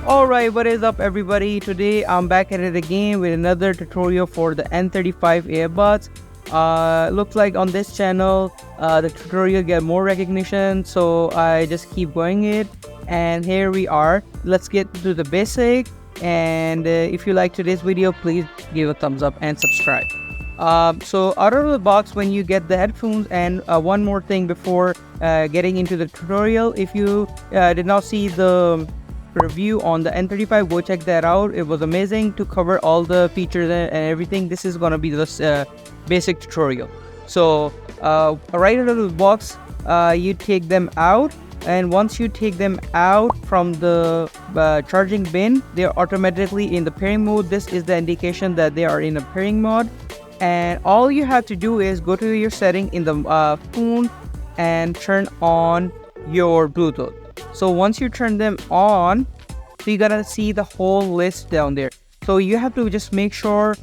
Alright, what is up everybody? Today I'm back at it again with another tutorial for the N35 earbuds. Looks like on this channel the tutorial get more recognition, so I just keep going it, and here we are. Let's get to the basic, and if you like today's video, please give a thumbs up and subscribe. So out of the box, when you get the headphones, and one more thing before getting into the tutorial, if you did not see the review on the N35, go check that out. It was amazing to cover all the features and everything. This is gonna be the basic tutorial. So right out of the box, you take them out, and once you take them out from the charging bin, they are automatically in the pairing mode. This is the indication that they are in a pairing mode, and all you have to do is go to your setting in the phone and turn on your Bluetooth. So once you turn them on, so you're gonna see the whole list down there. So you have to just make sure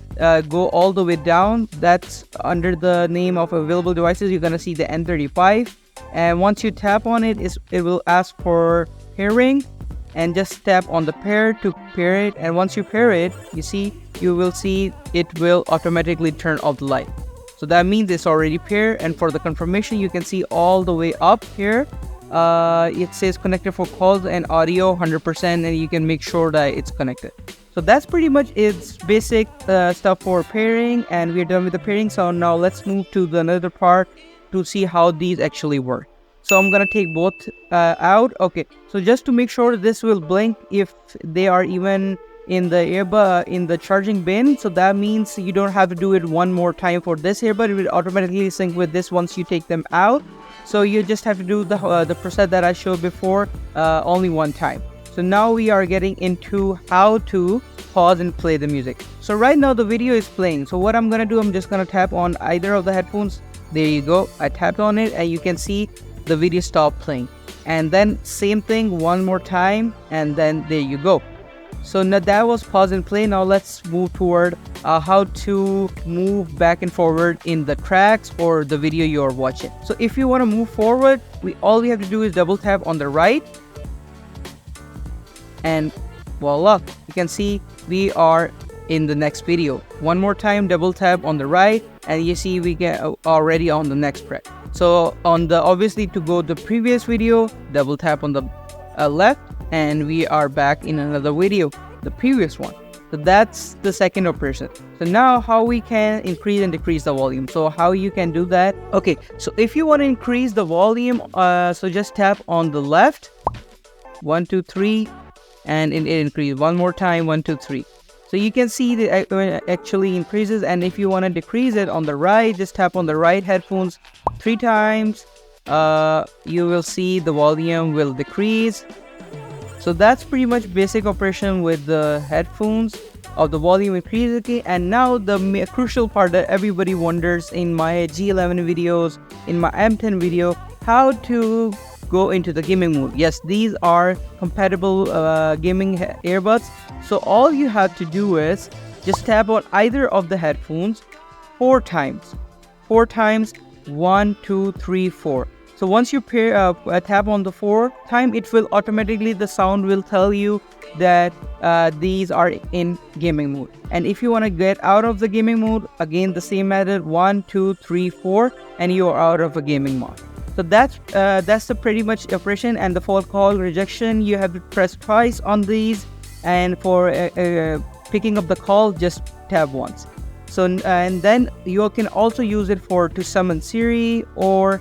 go all the way down. That's under the name of available devices. You're gonna see the N35, and once you tap on it, it will ask for pairing, and just tap on the pair to pair it. And once you pair it, you will see it will automatically turn off the light. So that means it's already paired. And for the confirmation, you can see all the way up here. It says connected for calls and audio 100%, and you can make sure that it's connected. So that's pretty much its basic stuff for pairing, and we're done with the pairing. So now let's move to the another part to see how these actually work. So I'm gonna take both out. Okay, so just to make sure, this will blink if they are even in the earbud in the charging bin. So that means you don't have to do it one more time for this earbud. It will automatically sync with this once you take them out. So you just have to do the process that I showed before only one time. So now we are getting into how to pause and play the music. So right now the video is playing. So what I'm gonna do, I'm just gonna tap on either of the headphones. There you go. I tapped on it, and you can see the video stop playing. And then same thing one more time, and then there you go. So now that was pause and play. Now let's move toward how to move back and forward in the tracks or the video you're watching. So if you want to move forward, all we have to do is double tap on the right, and voila, you can see we are in the next video. One more time, double tap on the right, and you see we get already on the next track. So on the obviously to go the previous video, double tap on the left, and we are back in another video, the previous one. So that's the second operation. So now how we can increase and decrease the volume. So how you can do that? Okay, so if you want to increase the volume, so just tap on the left, 1 2 3, and it increases. One more time, 1 2 3. So you can see that it actually increases. And if you want to decrease it, on the right, just tap on the right headphones 3 times. You will see the volume will decrease. So that's pretty much basic operation with the headphones of the volume increase. Okay, and now the crucial part that everybody wonders in my G11 videos, in my M10 video, how to go into the gaming mode. Yes, these are compatible gaming earbuds. So all you have to do is just tap on either of the headphones 4 times. 4 times, 1 2 3 4. So once you tap on the 4th time, it will automatically, the sound will tell you that these are in gaming mode. And if you want to get out of the gaming mode, again the same method, 1 2 3 4, and you are out of a gaming mode. So that's the pretty much operation. And the phone call rejection, you have to press twice on these, and for picking up the call, just tap once. So and then you can also use it to summon Siri or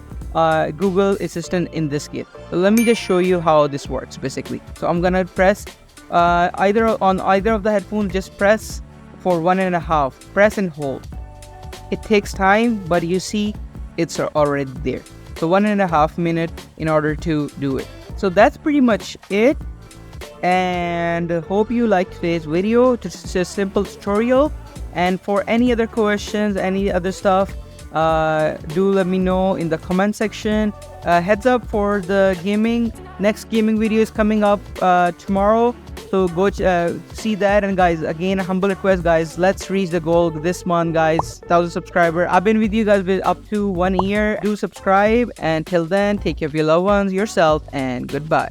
Google Assistant in this case. So let me just show you how this works basically. So I'm gonna press either of the headphones, just press for 1.5, press and hold. It takes time, but you see it's already there. So 1.5 minutes in order to do it. So that's pretty much it, and hope you liked today's video. It's a simple tutorial, and for any other questions, any other stuff, do let me know in the comment section. Heads up for the next gaming video is coming up tomorrow, so go see that. And guys, again, a humble request, guys, let's reach the goal this month, guys, 1,000 subscribers. I've been with you guys with up to 1 year. Do subscribe, and till then, take care of your loved ones, yourself, and goodbye.